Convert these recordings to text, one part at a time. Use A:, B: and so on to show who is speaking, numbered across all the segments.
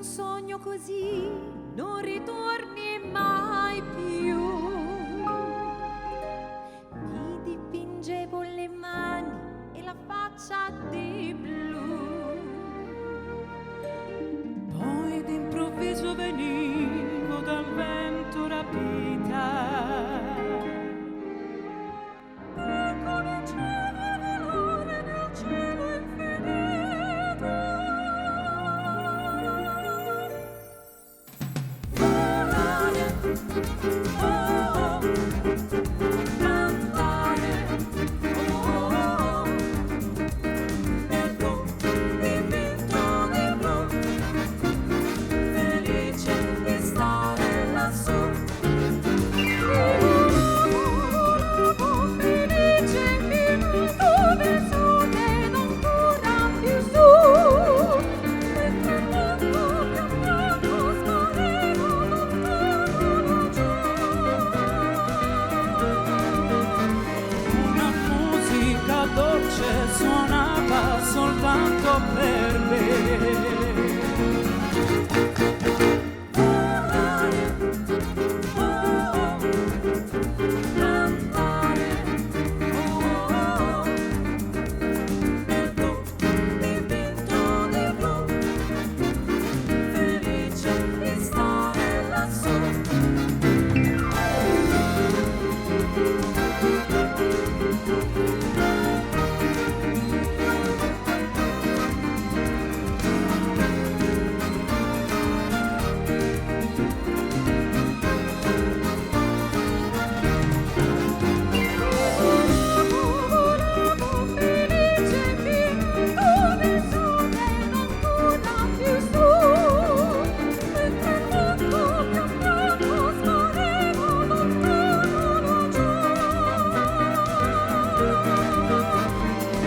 A: sogno così non ritorni mai più. Mi dipingevo le mani e la faccia di blu. Poi d'improvviso venivo dal vento rapita. E cominciavo a volare nel cielo infinito. Volare, oh, oh, cantare, oh, oh, nel blu, dipinto di blu, felice di stare lassù. Volavo felice fino dove sole non cura più su. Mentre il mondo pian piano spareva lontano laggiù. Una musica dolce suonava soltanto per me. Volare, oh, oh, cantare, oh, oh, nel blu, dipinto di blu, felice di stare lassù. Volavo felice fino dove il sole non cura più su. Mentre il mondo pian piano spareva lontano laggiù.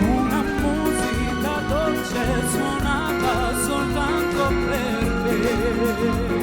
A: Una musica dolce suonava soltanto per me.